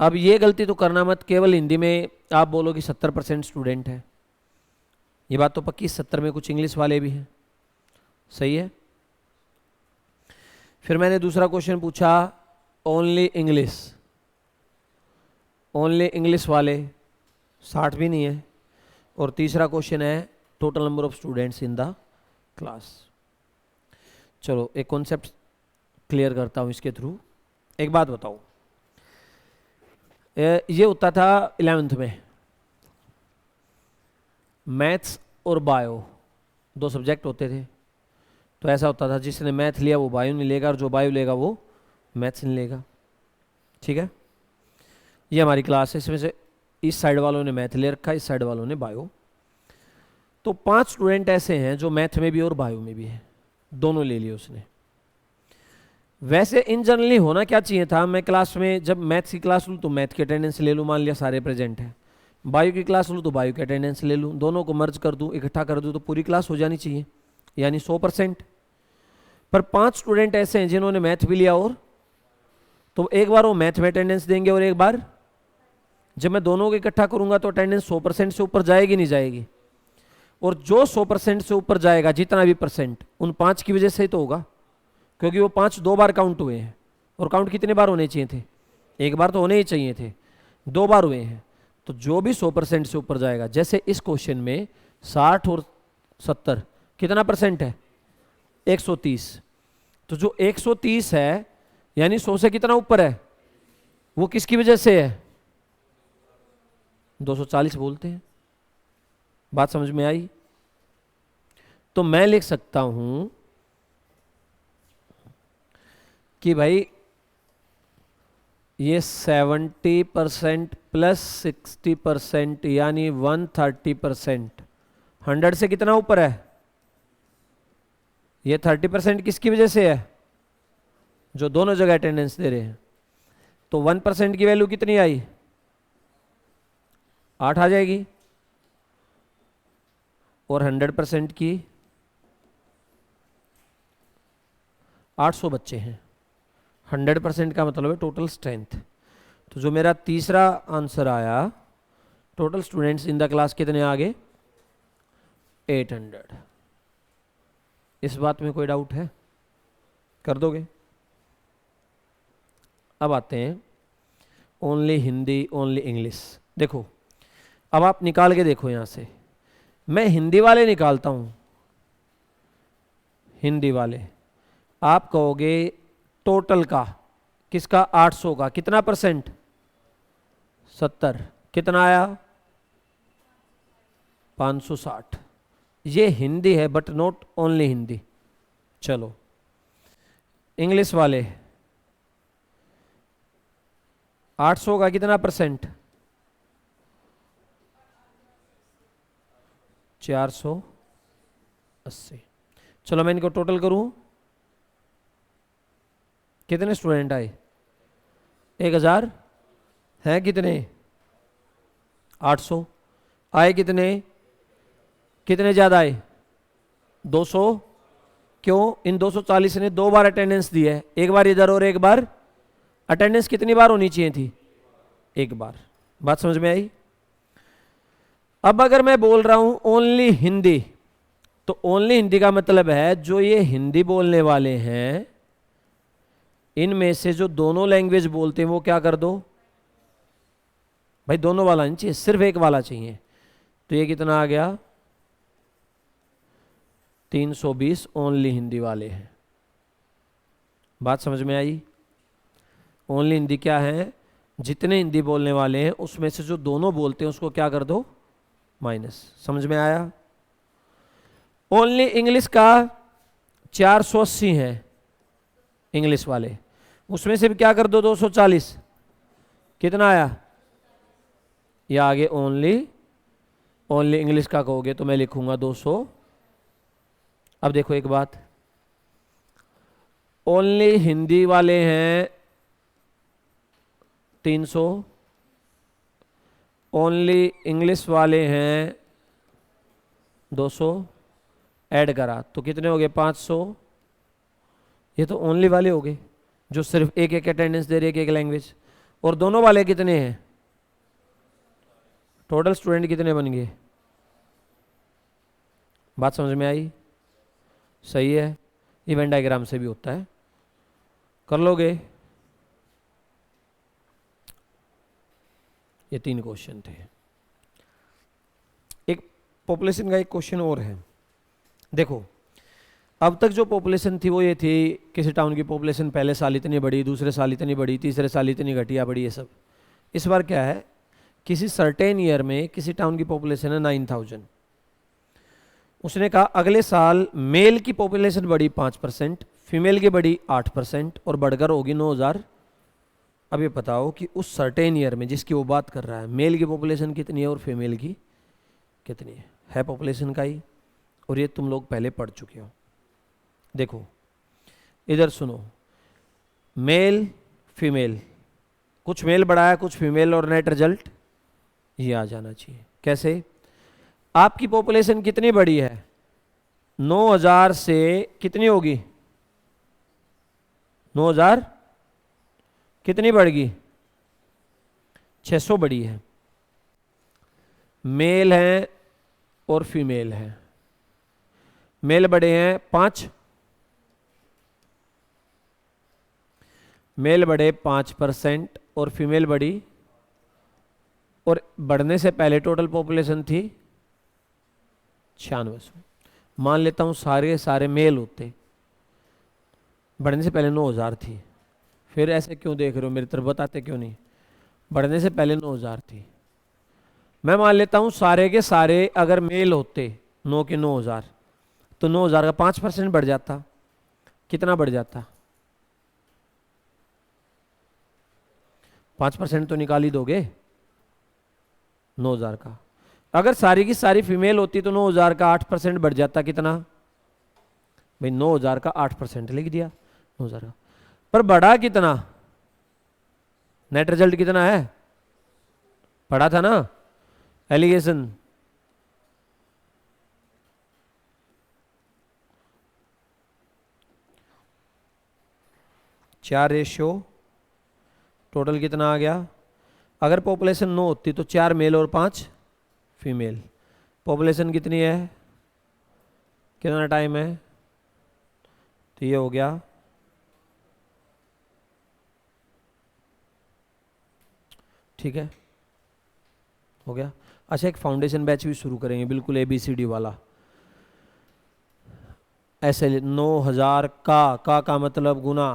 अब ये गलती तो करना मत, केवल हिंदी में आप बोलो कि 70% स्टूडेंट है, ये बात तो पक्की। 70 में कुछ इंग्लिश वाले भी हैं। सही है। फिर मैंने दूसरा क्वेश्चन पूछा, ओनली इंग्लिश, ओनली इंग्लिश वाले 60 भी नहीं है। और तीसरा क्वेश्चन है total number of students in the class. चलो एक कॉन्सेप्ट क्लियर करता हूँ इसके थ्रू। एक बात बताओ, ये होता था 11th में, मैथ्स और बायो 2 सब्जेक्ट होते थे। तो ऐसा होता था जिसने मैथ लिया वो बायो नहीं लेगा, और जो बायो लेगा वो मैथ्स नहीं लेगा। ठीक है, ये हमारी क्लास है, इसमें से इस साइड वालों ने मैथ ले रखा है, इस साइड वालों ने बायो। तो 5 स्टूडेंट ऐसे हैं जो मैथ में भी और बायो में भी है, दोनों ले लिए उसने। वैसे इन जनरली होना क्या चाहिए था, मैं क्लास में जब मैथ्स की क्लास लूँ तो मैथ की अटेंडेंस ले लूँ, मान लिया सारे प्रेजेंट हैं। बायो की क्लास लूँ तो बायो की अटेंडेंस ले लूँ, दोनों को मर्ज कर दूँ, इकट्ठा कर दूँ, तो पूरी क्लास हो जानी चाहिए, यानी 100%। पर 5 स्टूडेंट ऐसे हैं जिन्होंने मैथ भी लिया, और तो एक बार वो मैथ में अटेंडेंस देंगे, और एक बार जब मैं दोनों को इकट्ठा करूंगा तो अटेंडेंस 100% से ऊपर जाएगी नहीं जाएगी। और जो 100% से ऊपर जाएगा जितना भी परसेंट, उन 5 की वजह से ही तो होगा, क्योंकि वो 5 2 बार काउंट हुए हैं। और काउंट कितने बार होने चाहिए थे? एक बार तो होने ही चाहिए थे, 2 बार हुए हैं। तो जो भी 100% से ऊपर जाएगा, जैसे इस क्वेश्चन में 60 और 70 कितना परसेंट है? 130। तो जो 130 है यानी 100 से कितना ऊपर है, वो किसकी वजह से है? 240 बोलते हैं। बात समझ में आई? तो मैं लिख सकता हूं कि भाई ये 70% प्लस 60% यानी 130%। 100 से कितना ऊपर है? ये 30% किसकी वजह से है? जो दोनों जगह अटेंडेंस दे रहे हैं। तो 1% की वैल्यू कितनी आई? 8 आ जाएगी। और 100% की 800 बच्चे हैं। 100% का मतलब है टोटल स्ट्रेंथ। तो जो मेरा तीसरा आंसर आया, total students in the class कितने आ गए? 800। इस बात में कोई डाउट है? कर दोगे? अब आते हैं ओनली हिंदी, ओनली इंग्लिश। देखो अब आप निकाल के देखो, यहां से मैं हिंदी वाले निकालता हूं। हिंदी वाले आप कहोगे टोटल का, किसका? 800 का कितना परसेंट? 70। कितना आया? 560। ये हिंदी है बट नॉट ओनली हिंदी। चलो इंग्लिश वाले 800 का कितना परसेंट? 480। चलो मैं इनको टोटल करूं, कितने स्टूडेंट आए? 1000 हैं कितने 800। आए कितने कितने ज़्यादा आए 200। क्यों इन 240 ने 2 बार अटेंडेंस दी है, एक बार इधर और एक बार। अटेंडेंस कितनी बार होनी चाहिए थी 1 बार। बात समझ में आई। अब अगर मैं बोल रहा हूं ओनली हिंदी, तो ओनली हिंदी का मतलब है जो ये हिंदी बोलने वाले हैं इनमें से जो दोनों लैंग्वेज बोलते हैं वो क्या कर दो भाई, दोनों वाला नहीं चाहिए, सिर्फ एक वाला चाहिए। तो ये कितना आ गया 320 ओनली हिंदी वाले हैं। बात समझ में आई। ओनली हिंदी क्या है, जितने हिंदी बोलने वाले हैं उसमें से जो दोनों बोलते हैं उसको क्या कर दो माइनस। समझ में आया। ओनली इंग्लिश का 480 है इंग्लिश वाले, उसमें से भी क्या कर दो 240। कितना आया, ये आगे ओनली इंग्लिश का कहोगे तो मैं लिखूंगा 200। अब देखो एक बात, ओनली हिंदी वाले हैं 300, ओनली इंग्लिश वाले हैं 200, ऐड करा तो कितने हो गए 500। ये तो ओनली वाले हो गए जो सिर्फ एक एक अटेंडेंस दे रहे एक एक लैंग्वेज। और दोनों वाले कितने हैं, टोटल स्टूडेंट कितने बन गए। बात समझ में आई। सही है, इवेंट डायग्राम से भी होता है, कर लोगे। ये 3 क्वेश्चन थे। एक पॉपुलेशन का एक क्वेश्चन और है। देखो अब तक जो पॉपुलेशन थी वो ये थी, किसी टाउन की पॉपुलेशन पहले साल इतनी बढ़ी, दूसरे साल इतनी बढ़ी, तीसरे साल इतनी घटिया बढ़ी, ये सब। इस बार क्या है, किसी सर्टेन ईयर में किसी टाउन की पॉपुलेशन है 9000, उसने कहा अगले साल मेल की पॉपुलेशन बढ़ी 5%, फीमेल की बढ़ी 8% और बढ़कर होगी 9000। अब ये बताओ कि उस सर्टेन ईयर में जिसकी वो बात कर रहा है मेल की पॉपुलेशन कितनी है और फीमेल की कितनी है पॉपुलेशन का ही। और ये तुम लोग पहले पढ़ चुके हो। देखो इधर सुनो, मेल फीमेल, कुछ मेल बढ़ा है कुछ फीमेल, और नेट रिजल्ट ये आ जाना चाहिए। कैसे, आपकी पॉपुलेशन कितनी बढ़ी है 9000 से कितनी होगी 9000 कितनी बढ़ गई 600 बढ़ी है। मेल हैं और फीमेल हैं, मेल बढ़े हैं 5, मेल बढ़े 5% और फीमेल बढ़ी, और बढ़ने से पहले टोटल पॉपुलेशन थी 9600। मान लेता हूं सारे मेल होते, बढ़ने से पहले 9000 थी। फिर ऐसे क्यों देख रहे हो मेरी तरफ, बताते क्यों नहीं। बढ़ने से पहले 9000 थी, मैं मान लेता हूं सारे के सारे अगर मेल होते 9 के 9000, तो 9000 का 5% बढ़ जाता। कितना बढ़ जाता 5% तो निकाल ही दोगे 9000 का। अगर सारी की सारी फीमेल होती तो 9000 का 8% बढ़ जाता। कितना भाई 9000 का 8% लिख दिया 9000 का, पर बढ़ा कितना, नेट रिजल्ट कितना है, पढ़ा था ना एलिगेशन। चार रेशियो टोटल कितना आ गया। अगर पॉपुलेशन 9 होती तो 4 मेल और 5 फीमेल। पॉपुलेशन कितनी है, कितना टाइम है, तो ये हो गया ठीक है, हो गया। अच्छा एक फाउंडेशन बैच भी शुरू करेंगे बिल्कुल ABCD वाला। ऐसे 9000 का मतलब गुना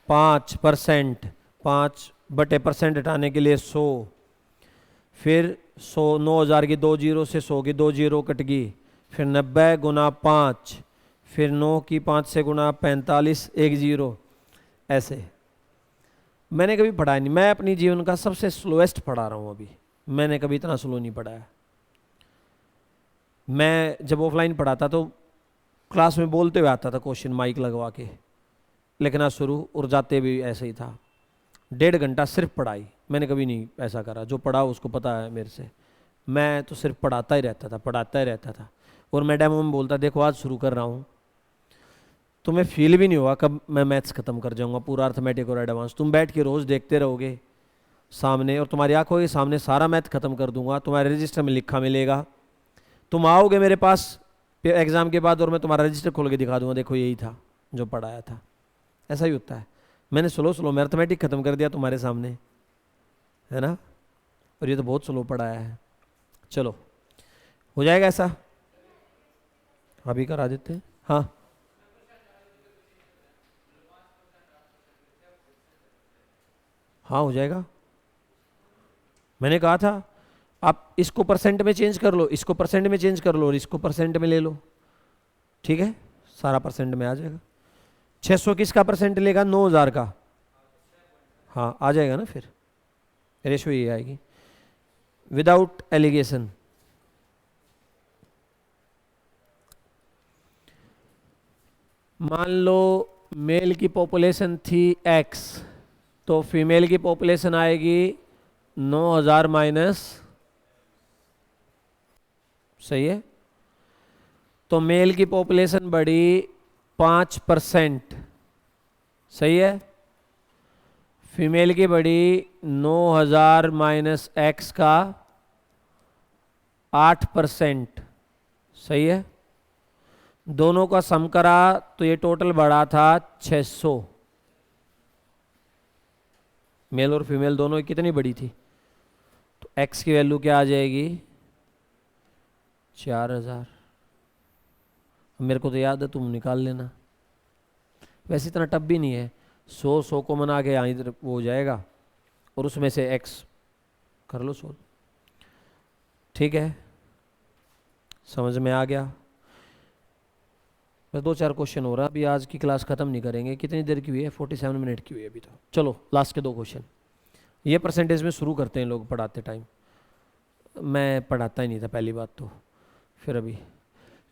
5%, 5/% हटाने के लिए 100, फिर 100 9000 की 2 जीरो से 100 की 2 जीरो कट गई, फिर 90 गुना 5, फिर 9 की 5 से गुना 45 1 जीरो। ऐसे मैंने कभी पढ़ा नहीं, मैं अपनी जीवन का सबसे स्लोएस्ट पढ़ा रहा हूँ अभी, मैंने कभी इतना स्लो नहीं पढ़ाया। मैं जब ऑफलाइन पढ़ाता तो क्लास में बोलते हुए आता था क्वेश्चन माइक लगवा के, लिखना शुरू और जाते भी ऐसे ही था। 1.5 घंटा सिर्फ पढ़ाई। मैंने कभी नहीं ऐसा करा, जो पढ़ा उसको पता है मेरे से, मैं तो सिर्फ पढ़ाता ही रहता था, पढ़ाता ही रहता था। और मैं डेमो में बोलता, देखो आज शुरू कर रहा हूँ, तुम्हें फील भी नहीं होगा कब मैं मैथ्स खत्म कर जाऊंगा, पूरा अर्थमेटिक और एडवांस। तुम बैठ के रोज़ देखते रहोगे सामने, और तुम्हारी आंखों के सामने सारा मैथ खत्म कर दूंगा, तुम्हारे रजिस्टर में लिखा मिलेगा। तुम आओगे मेरे पास एग्ज़ाम के बाद और मैं तुम्हारा रजिस्टर खोल के दिखा दूंगा, देखो यही था जो पढ़ाया था। ऐसा ही होता है। मैंने स्लो स्लो मैथमेटिक खत्म कर दिया तुम्हारे सामने, है ना, और ये तो बहुत स्लो पढ़ाया है। चलो हो जाएगा ऐसा, अभी करा देते हैं। हाँ हाँ हो जाएगा, मैंने कहा था। आप इसको परसेंट में चेंज कर लो, इसको परसेंट में चेंज कर लो, और इसको परसेंट में ले लो, ठीक है, सारा परसेंट में आ जाएगा। 600 किसका परसेंट लेगा? 9000 का। हाँ आ जाएगा ना, फिर रेशो ये आएगी विदाउट एलिगेशन। मान लो मेल की पॉपुलेशन थी x, तो फीमेल की पॉपुलेशन आएगी 9000 माइनस, सही है, तो मेल की पॉपुलेशन बढ़ी 5%, सही है। फीमेल की बढ़ी 9000 माइनस x का 8%, सही है। दोनों का सम करा तो ये टोटल बढ़ा था 600। मेल और फीमेल दोनों की कितनी बड़ी थी? तो x की वैल्यू क्या आ जाएगी? 4000। मेरे को तो याद है, तुम निकाल लेना। वैसे इतना टफ भी नहीं है, 100 को मना के यहाँ इधर वो हो जाएगा, और उसमें से x कर लो 100, ठीक है, समझ में आ गया। बस 2-4 क्वेश्चन हो रहा है, अभी आज की क्लास खत्म नहीं करेंगे। कितनी देर की हुई है? 47 मिनट की हुई है अभी तो। चलो लास्ट के 2 क्वेश्चन, ये परसेंटेज में शुरू करते हैं लोग पढ़ाते टाइम, मैं पढ़ाता ही नहीं था पहली बात तो। फिर अभी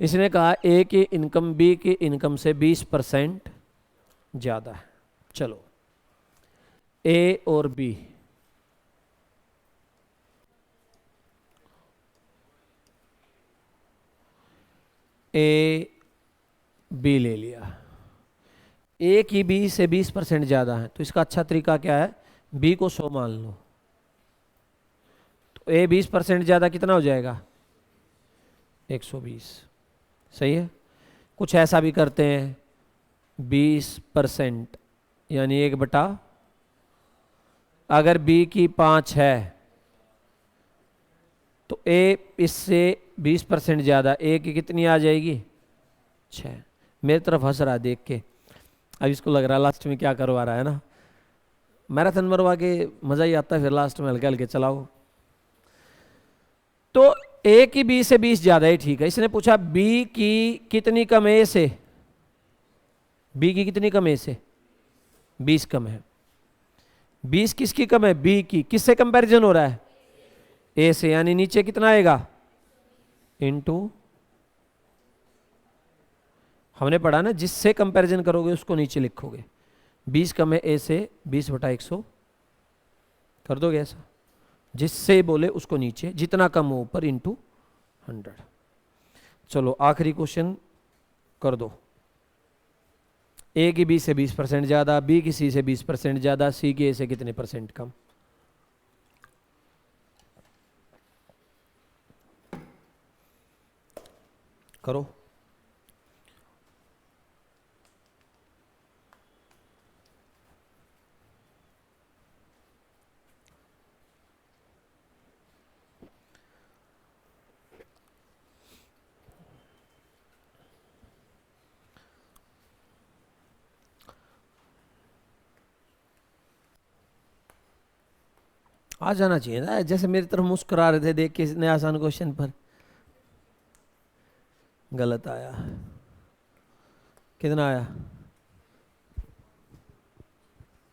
इसने कहा ए की इनकम बी की इनकम से 20% ज़्यादा है। चलो ए और बी, ए बी ले लिया, ए की बी से 20% ज़्यादा है, तो इसका अच्छा तरीका क्या है? बी को 100 मान लो, तो ए 20% ज़्यादा कितना हो जाएगा? 120, सही है। कुछ ऐसा भी करते हैं, 20% यानी 1/, अगर बी की 5 है तो ए इससे 20% ज़्यादा, ए की कितनी आ जाएगी? 6। मेरी तरफ हंस रहा है देख के, अब इसको लग रहा है लास्ट में क्या करवा रहा है ना। मैराथन मरवा के मज़ा ही आता है, फिर लास्ट में हल्के हल्के चलाओ। तो ए की बी से 20 ज़्यादा ही ठीक है। इसने पूछा बी की कितनी कम है ए से, बी की कितनी कम है ए से? 20 कम है। 20 किसकी कम है? बी की। किससे कंपैरिजन हो रहा है? ए से, यानी नीचे कितना आएगा? इनटू, हमने पढ़ा ना, जिससे कंपैरिजन करोगे उसको नीचे लिखोगे। 20 कम है ए से, 20/100 कर दोगे ऐसा, जिससे बोले उसको नीचे, जितना कम हो ऊपर, इनटू 100। चलो आखिरी क्वेश्चन कर दो। ए की बी से 20% ज़्यादा, बी की सी से 20% ज़्यादा, सी की ए से कितने परसेंट कम? करो। आ जाना चाहिए ना, जैसे मेरी तरफ मुस्कुरा रहे थे देख के इतने आसान क्वेश्चन पर। गलत आया। कितना आया?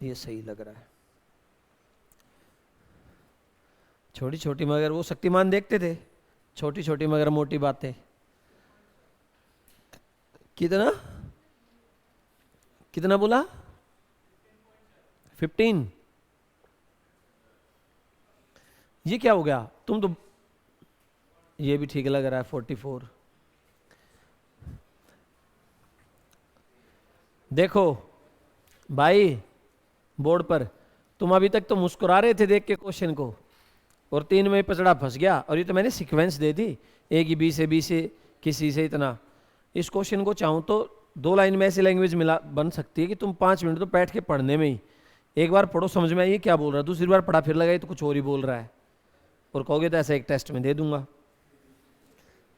ये सही लग रहा है। छोटी छोटी मगर, वो शक्तिमान देखते थे, छोटी छोटी मगर मोटी बातें। कितना कितना बोला? 15। ये क्या हो गया, तुम तो ये भी ठीक लग रहा है 44। देखो भाई बोर्ड पर, तुम अभी तक तो मुस्कुरा रहे थे देख के क्वेश्चन को, और 3 में पचड़ा फंस गया, और ये तो मैंने सीक्वेंस दे दी, ए की बी से किसी से इतना। इस क्वेश्चन को चाहूँ तो 2 लाइन में ऐसी लैंग्वेज मिला बन सकती है कि तुम 5 मिनट तो बैठ के पढ़ने में ही, एक बार पढ़ो समझ में आई क्या बोल रहा है, दूसरी बार पढ़ा फिर लगाई तो कुछ और ही बोल रहा है, और कहोगे तो ऐसा एक टेस्ट में दे दूंगा,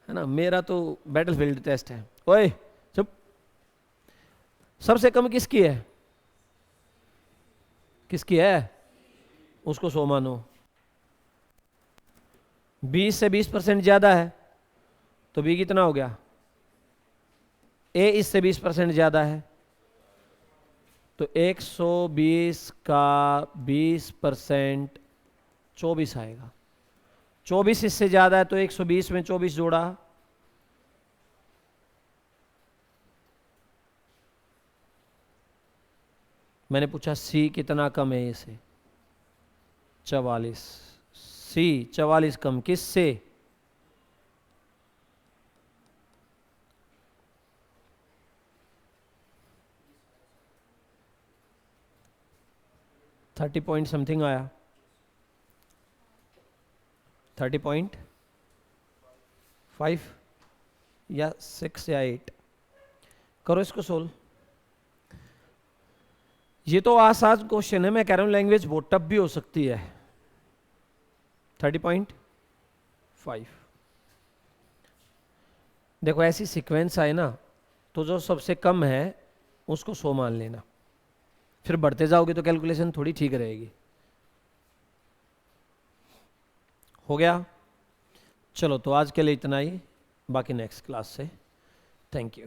है ना। मेरा तो बैटलफील्ड टेस्ट है। ओए चुप। सबसे कम किसकी है, किसकी है, उसको 100 मानो। 20 से 20% ज्यादा है तो बी कितना हो गया, ए इससे 20% ज्यादा है तो 120 का 20% 24 आएगा। 24 इससे ज्यादा है तो 120 में 24 जोड़ा, मैंने पूछा सी कितना कम है ए से, 44। सी 44 कम किससे, 30 पॉइंट समथिंग आया, 30.5 या 6 या 8। करो इसको सोल्व। ये तो आसान क्वेश्चन है, मैं कह रहा हूं लैंग्वेज बहुत टफ भी हो सकती है। 30.5। देखो ऐसी सीक्वेंस आए ना तो जो सबसे कम है उसको 100 मान लेना, फिर बढ़ते जाओगे तो कैलकुलेशन थोड़ी ठीक रहेगी। हो गया, चलो तो आज के लिए इतना ही, बाकी नेक्स्ट क्लास से। Thank you.